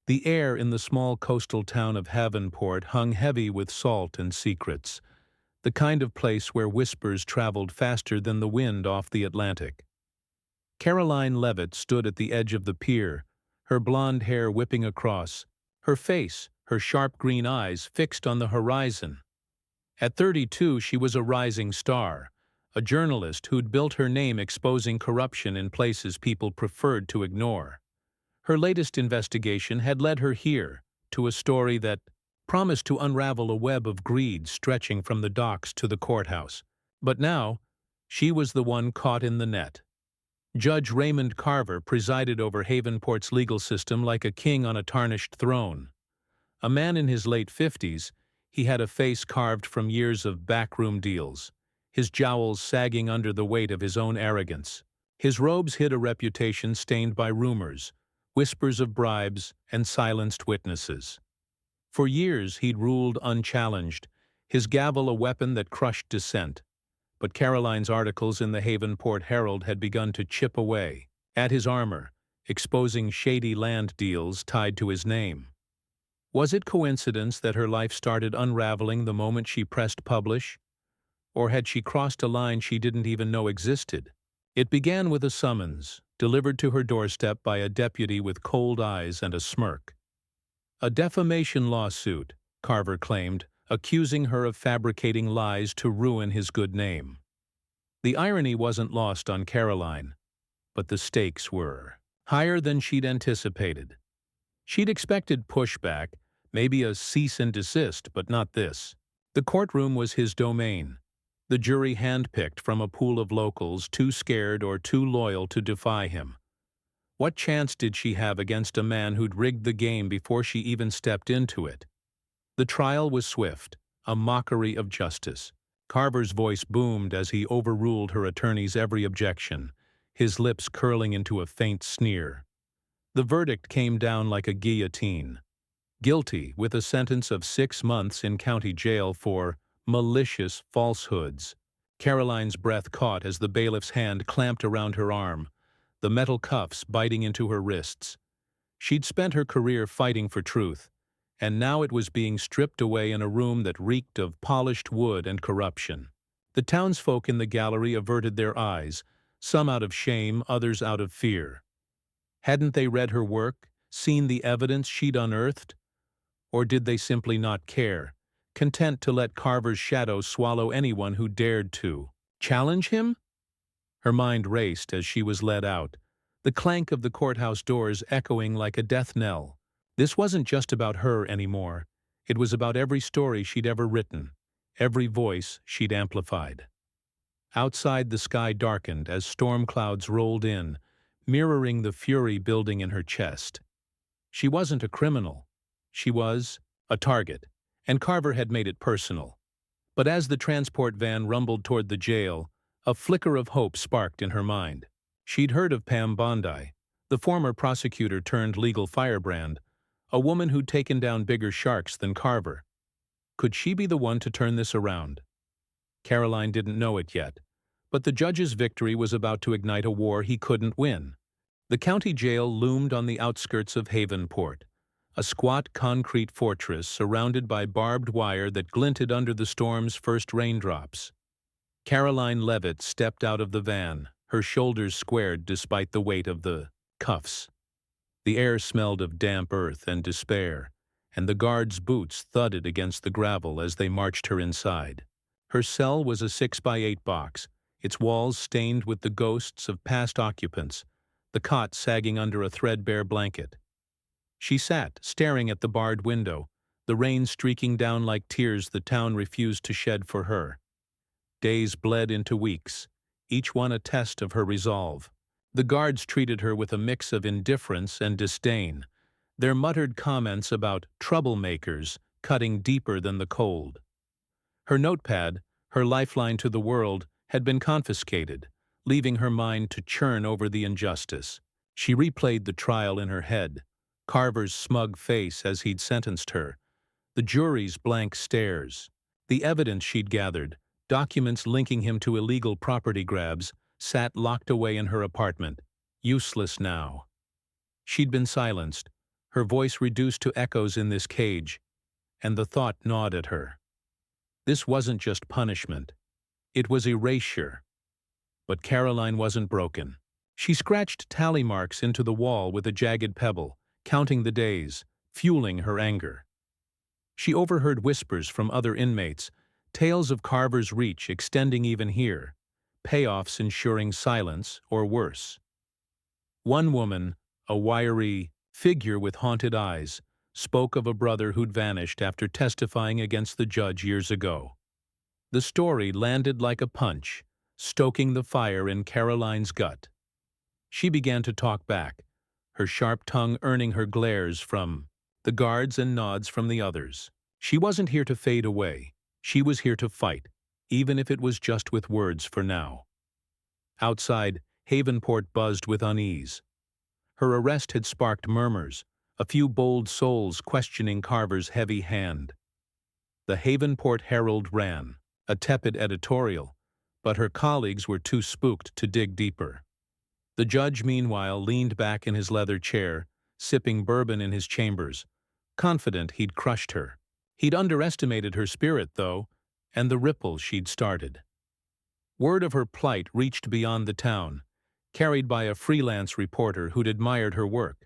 The air in the small coastal town of Havenport hung heavy with salt and secrets, the kind of place where whispers traveled faster than the wind off the Atlantic. Karoline Leavitt stood at the edge of the pier, her blonde hair whipping across, her face, her sharp green eyes fixed on the horizon. At 32, she was a rising star, a journalist who'd built her name exposing corruption in places people preferred to ignore. Her latest investigation had led her here, to a story that promised to unravel a web of greed stretching from the docks to the courthouse. But now, she was the one caught in the net. Judge Raymond Carver presided over Havenport's legal system like a king on a tarnished throne. A man in his late 50s, he had a face carved from years of backroom deals, his jowls sagging under the weight of his own arrogance. His robes hid a reputation stained by rumors, whispers of bribes, and silenced witnesses. For years he'd ruled unchallenged, his gavel a weapon that crushed dissent. But Karoline's articles in the Havenport Herald had begun to chip away at his armor, exposing shady land deals tied to his name. Was it coincidence that her life started unraveling the moment she pressed publish? Or had she crossed a line she didn't even know existed? It began with a summons, delivered to her doorstep by a deputy with cold eyes and a smirk. A defamation lawsuit, Carver claimed, accusing her of fabricating lies to ruin his good name. The irony wasn't lost on Karoline, but the stakes were higher than she'd anticipated. She'd expected pushback, maybe a cease and desist, but not this. The courtroom was his domain, the jury handpicked from a pool of locals too scared or too loyal to defy him. What chance did she have against a man who'd rigged the game before she even stepped into it? The trial was swift, a mockery of justice. Carver's voice boomed as he overruled her attorney's every objection, his lips curling into a faint sneer. The verdict came down like a guillotine. Guilty, with a sentence of 6 months in county jail for malicious falsehoods. Karoline's breath caught as the bailiff's hand clamped around her arm, the metal cuffs biting into her wrists. She'd spent her career fighting for truth, and now it was being stripped away in a room that reeked of polished wood and corruption. The townsfolk in the gallery averted their eyes, some out of shame, others out of fear. Hadn't they read her work, seen the evidence she'd unearthed? Or did they simply not care, content to let Carver's shadow swallow anyone who dared to challenge him? Her mind raced as she was led out, the clank of the courthouse doors echoing like a death knell. This wasn't just about her anymore. It was about every story she'd ever written, every voice she'd amplified. Outside, the sky darkened as storm clouds rolled in, mirroring the fury building in her chest. She wasn't a criminal. She was a target, and Carver had made it personal. But as the transport van rumbled toward the jail, a flicker of hope sparked in her mind. She'd heard of Pam Bondi, the former prosecutor turned legal firebrand, a woman who'd taken down bigger sharks than Carver. Could she be the one to turn this around? Karoline didn't know it yet, but the judge's victory was about to ignite a war he couldn't win. The county jail loomed on the outskirts of Havenport, a squat concrete fortress surrounded by barbed wire that glinted under the storm's first raindrops. Karoline Leavitt stepped out of the van, her shoulders squared despite the weight of the cuffs. The air smelled of damp earth and despair, and the guards' boots thudded against the gravel as they marched her inside. Her cell was a 6x8 box, its walls stained with the ghosts of past occupants, the cot sagging under a threadbare blanket. She sat, staring at the barred window, the rain streaking down like tears the town refused to shed for her. Days bled into weeks, each one a test of her resolve. The guards treated her with a mix of indifference and disdain, their muttered comments about troublemakers cutting deeper than the cold. Her notepad, her lifeline to the world, had been confiscated, leaving her mind to churn over the injustice. She replayed the trial in her head, Carver's smug face as he'd sentenced her, the jury's blank stares, the evidence she'd gathered, documents linking him to illegal property grabs, sat locked away in her apartment, useless now. She'd been silenced, her voice reduced to echoes in this cage, and the thought gnawed at her. This wasn't just punishment. It was erasure. But Karoline wasn't broken. She scratched tally marks into the wall with a jagged pebble, counting the days, fueling her anger. She overheard whispers from other inmates, tales of Carver's reach extending even here, payoffs ensuring silence or worse. One woman, a wiry figure with haunted eyes, spoke of a brother who'd vanished after testifying against the judge years ago. The story landed like a punch, stoking the fire in Karoline's gut. She began to talk back, her sharp tongue earning her glares from the guards and nods from the others. She wasn't here to fade away. She was here to fight, even if it was just with words for now. Outside, Havenport buzzed with unease. Her arrest had sparked murmurs, a few bold souls questioning Carver's heavy hand. The Havenport Herald ran, a tepid editorial, but her colleagues were too spooked to dig deeper. The judge, meanwhile, leaned back in his leather chair, sipping bourbon in his chambers, confident he'd crushed her. He'd underestimated her spirit, though, and the ripple she'd started. Word of her plight reached beyond the town, carried by a freelance reporter who'd admired her work.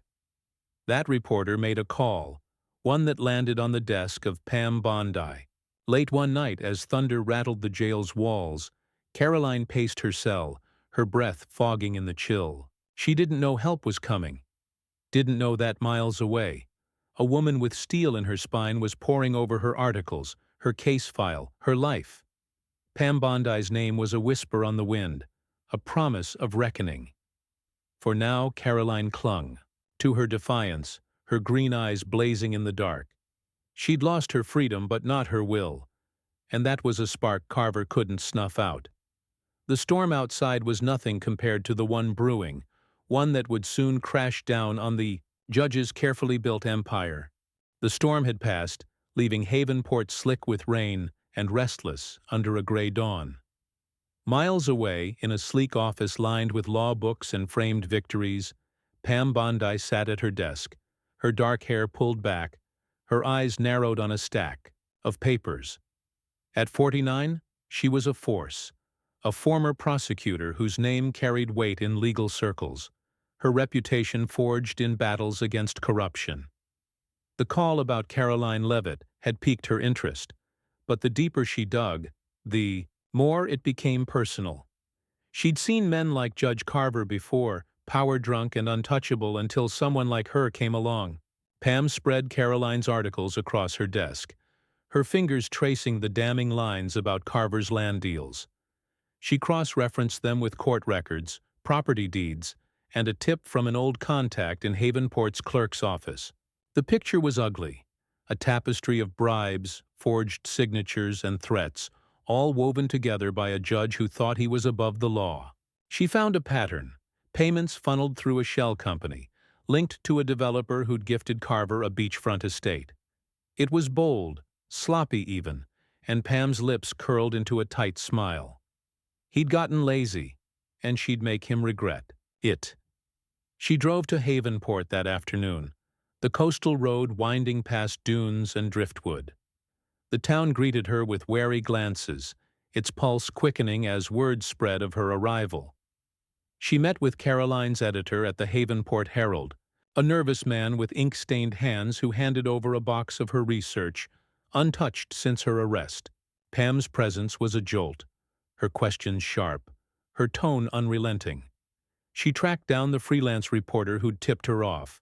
That reporter made a call, one that landed on the desk of Pam Bondi. Late one night, as thunder rattled the jail's walls, Karoline paced her cell, her breath fogging in the chill. She didn't know help was coming. Didn't know that miles away, a woman with steel in her spine was poring over her articles, her case file, her life. Pam Bondi's name was a whisper on the wind, a promise of reckoning. For now, Karoline clung to her defiance, her green eyes blazing in the dark. She'd lost her freedom, but not her will, and that was a spark Carver couldn't snuff out. The storm outside was nothing compared to the one brewing, one that would soon crash down on the judge's carefully built empire. The storm had passed, leaving Havenport slick with rain and restless under a gray dawn. Miles away, in a sleek office lined with law books and framed victories, Pam Bondi sat at her desk, her dark hair pulled back, her eyes narrowed on a stack of papers. At 49, she was a force, a former prosecutor whose name carried weight in legal circles, her reputation forged in battles against corruption. The call about Karoline Leavitt had piqued her interest, but the deeper she dug, the more it became personal. She'd seen men like Judge Carver before, power-drunk and untouchable until someone like her came along. Pam spread Karoline's articles across her desk, her fingers tracing the damning lines about Carver's land deals. She cross-referenced them with court records, property deeds, and a tip from an old contact in Havenport's clerk's office. The picture was ugly, a tapestry of bribes, forged signatures, and threats, all woven together by a judge who thought he was above the law. She found a pattern, payments funneled through a shell company, linked to a developer who'd gifted Carver a beachfront estate. It was bold, sloppy even, and Pam's lips curled into a tight smile. He'd gotten lazy, and she'd make him regret it. She drove to Havenport that afternoon, the coastal road winding past dunes and driftwood. The town greeted her with wary glances, its pulse quickening as word spread of her arrival. She met with Karoline's editor at the Havenport Herald, a nervous man with ink-stained hands who handed over a box of her research, untouched since her arrest. Pam's presence was a jolt, her questions sharp, her tone unrelenting. She tracked down the freelance reporter who'd tipped her off,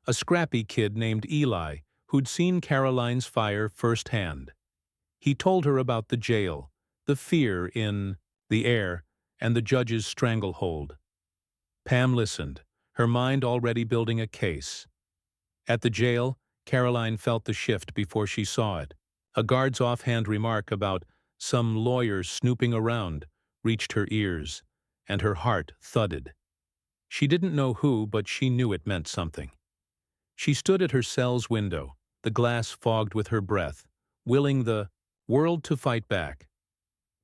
a scrappy kid named Eli who'd seen Karoline's fire firsthand. He told her about the jail, the fear in the air, and the judge's stranglehold. Pam listened, her mind already building a case. At the jail, Karoline felt the shift before she saw it. A guard's offhand remark about some lawyer snooping around reached her ears, and her heart thudded. She didn't know who, but she knew it meant something. She stood at her cell's window, the glass fogged with her breath, willing the world to fight back.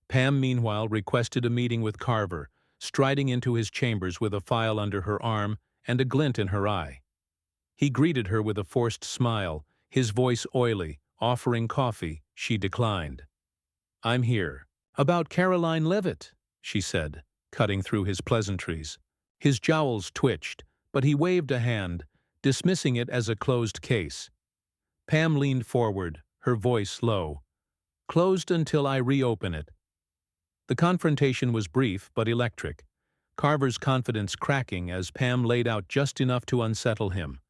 Pam, meanwhile, requested a meeting with Carver, striding into his chambers with a file under her arm and a glint in her eye. He greeted her with a forced smile, his voice oily. Offering coffee, she declined. "I'm here." "About Karoline Leavitt," she said, cutting through his pleasantries. His jowls twitched, but he waved a hand, dismissing it as a closed case. Pam leaned forward, her voice low. "Closed until I reopen it." The confrontation was brief but electric, Carver's confidence cracking as Pam laid out just enough to unsettle him.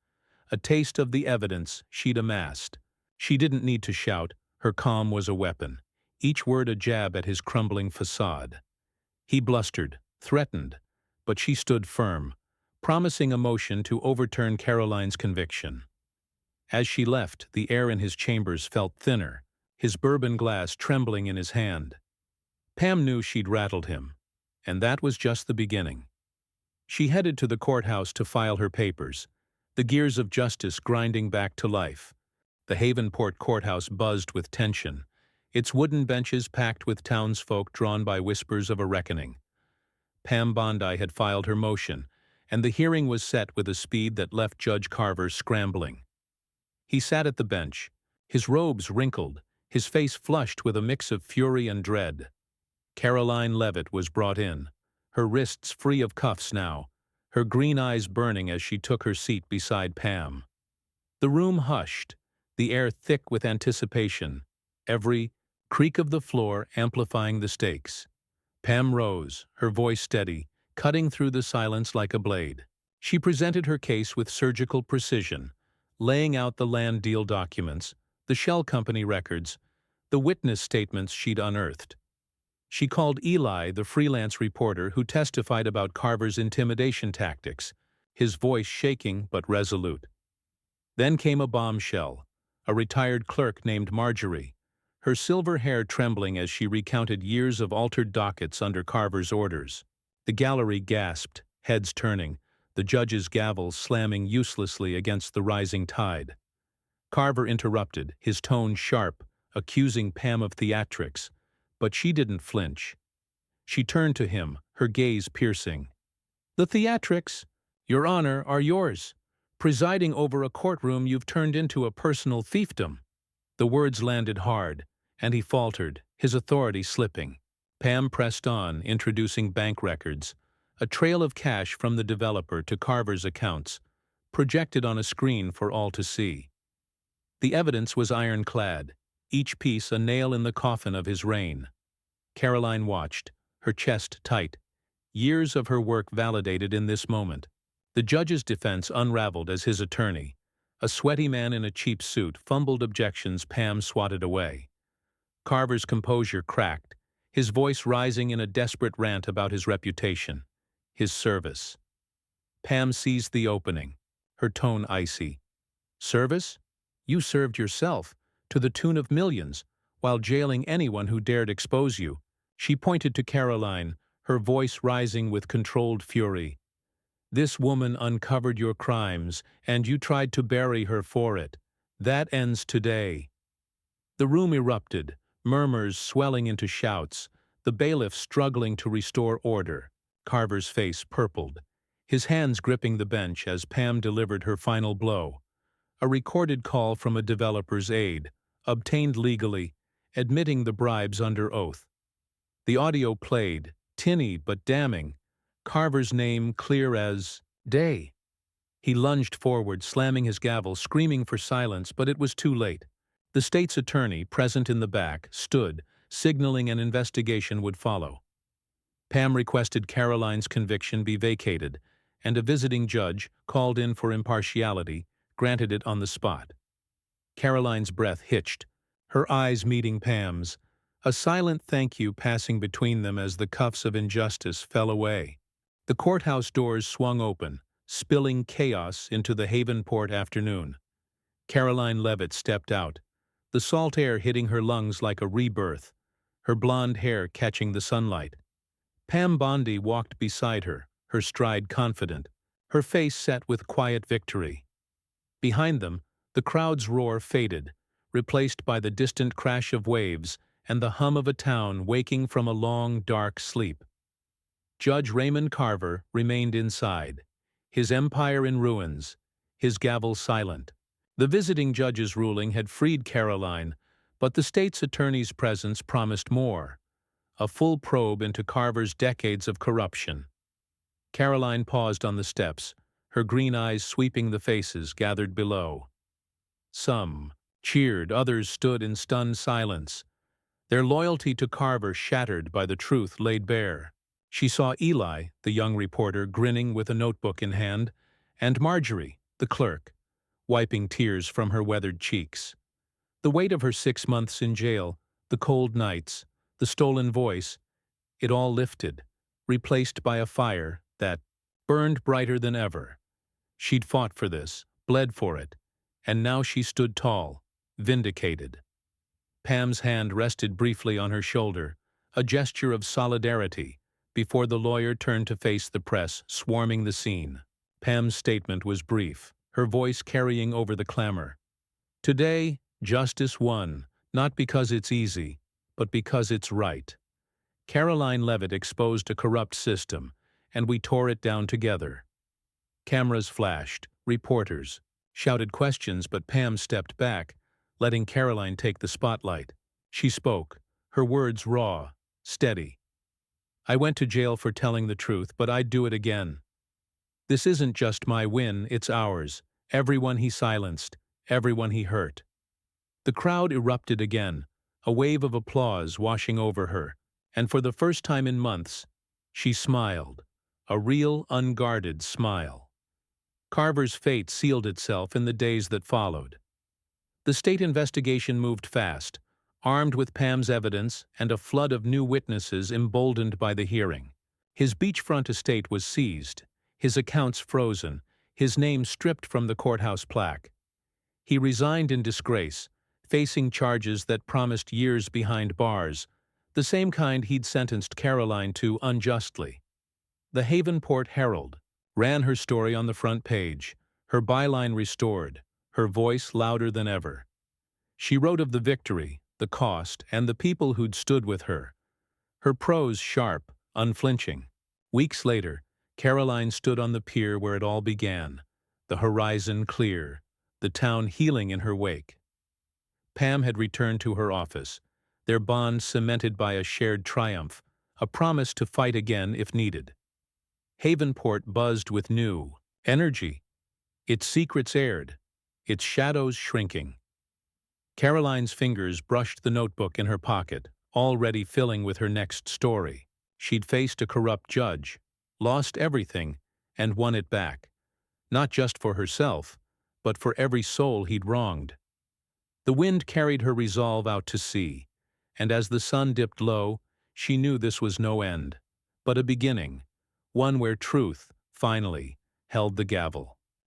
A taste of the evidence she'd amassed. She didn't need to shout, her calm was a weapon, each word a jab at his crumbling facade. He blustered, threatened, but she stood firm, promising a motion to overturn Karoline's conviction. As she left, the air in his chambers felt thinner, his bourbon glass trembling in his hand. Pam knew she'd rattled him, and that was just the beginning. She headed to the courthouse to file her papers, the gears of justice grinding back to life. The Havenport courthouse buzzed with tension, its wooden benches packed with townsfolk drawn by whispers of a reckoning. Pam Bondi had filed her motion, and the hearing was set with a speed that left Judge Carver scrambling. He sat at the bench, his robes wrinkled, his face flushed with a mix of fury and dread. Karoline Leavitt was brought in, her wrists free of cuffs now, her green eyes burning as she took her seat beside Pam. The room hushed, the air thick with anticipation, every creak of the floor amplifying the stakes. Pam rose, her voice steady, cutting through the silence like a blade. She presented her case with surgical precision, laying out the land deal documents, the shell company records, the witness statements she'd unearthed. She called Eli, the freelance reporter who testified about Carver's intimidation tactics, his voice shaking but resolute. Then came a bombshell, a retired clerk named Marjorie, her silver hair trembling as she recounted years of altered dockets under Carver's orders. The gallery gasped, heads turning, the judge's gavel slamming uselessly against the rising tide. Carver interrupted, his tone sharp, accusing Pam of theatrics, but she didn't flinch. She turned to him, her gaze piercing. "The theatrics, Your Honor, are yours. Presiding over a courtroom you've turned into a personal fiefdom." The words landed hard, and he faltered, his authority slipping. Pam pressed on, introducing bank records, a trail of cash from the developer to Carver's accounts, projected on a screen for all to see. The evidence was ironclad, each piece a nail in the coffin of his reign. Karoline watched, her chest tight, years of her work validated in this moment. The judge's defense unraveled as his attorney, a sweaty man in a cheap suit, fumbled objections Pam swatted away. Carver's composure cracked, his voice rising in a desperate rant about his reputation, his service. Pam seized the opening, her tone icy. "Service? You served yourself, to the tune of millions, while jailing anyone who dared expose you." She pointed to Karoline, her voice rising with controlled fury. "This woman uncovered your crimes, and you tried to bury her for it. That ends today." The room erupted, murmurs swelling into shouts, the bailiff struggling to restore order. Carver's face purpled, his hands gripping the bench as Pam delivered her final blow. A recorded call from a developer's aide, obtained legally, admitting the bribes under oath. The audio played, tinny but damning, Carver's name clear as day. He lunged forward, slamming his gavel, screaming for silence, but it was too late. The state's attorney, present in the back, stood, signaling an investigation would follow. Pam requested Karoline's conviction be vacated, and a visiting judge, called in for impartiality, granted it on the spot. Karoline's breath hitched, her eyes meeting Pam's, a silent thank you passing between them as the cuffs of injustice fell away. The courthouse doors swung open, spilling chaos into the Havenport afternoon. Karoline Leavitt stepped out, the salt air hitting her lungs like a rebirth, her blonde hair catching the sunlight. Pam Bondi walked beside her, her stride confident, her face set with quiet victory. Behind them, the crowd's roar faded, replaced by the distant crash of waves and the hum of a town waking from a long, dark sleep. Judge Raymond Carver remained inside, his empire in ruins, his gavel silent. The visiting judge's ruling had freed Karoline, but the state's attorney's presence promised more, a full probe into Carver's decades of corruption. Karoline paused on the steps, her green eyes sweeping the faces gathered below. Some cheered, others stood in stunned silence, their loyalty to Carver shattered by the truth laid bare. She saw Eli, the young reporter, grinning with a notebook in hand, and Marjorie, the clerk, wiping tears from her weathered cheeks. The weight of her 6 months in jail, the cold nights, the stolen voice, it all lifted, replaced by a fire that burned brighter than ever. She'd fought for this, bled for it, and now she stood tall, vindicated. Pam's hand rested briefly on her shoulder, a gesture of solidarity, before the lawyer turned to face the press swarming the scene. Pam's statement was brief, her voice carrying over the clamor. Today, justice won, not because it's easy, but because it's right. Karoline Leavitt exposed a corrupt system, and we tore it down together. Cameras flashed, reporters shouted questions, but Pam stepped back, letting Karoline take the spotlight. She spoke, her words raw, steady. I went to jail for telling the truth, but I'd do it again. This isn't just my win, it's ours. Everyone he silenced, everyone he hurt. The crowd erupted again, a wave of applause washing over her, and for the first time in months, she smiled, a real, unguarded smile. Carver's fate sealed itself in the days that followed. The state investigation moved fast, armed with Pam's evidence and a flood of new witnesses emboldened by the hearing. His beachfront estate was seized, his accounts frozen, his name stripped from the courthouse plaque. He resigned in disgrace, facing charges that promised years behind bars, the same kind he'd sentenced Karoline to unjustly. The Havenport Herald ran her story on the front page, her byline restored, her voice louder than ever. She wrote of the victory, the cost, and the people who'd stood with her. Her prose sharp, unflinching. Weeks later, Karoline stood on the pier where it all began, the horizon clear, the town healing in her wake. Pam had returned to her office, their bond cemented by a shared triumph, a promise to fight again if needed. Havenport buzzed with new energy, its secrets aired, its shadows shrinking. Karoline's fingers brushed the notebook in her pocket, already filling with her next story. She'd faced a corrupt judge, lost everything, and won it back, not just for herself, but for every soul he'd wronged. The wind carried her resolve out to sea, and as the sun dipped low, she knew this was no end, but a beginning, one where truth, finally, held the gavel.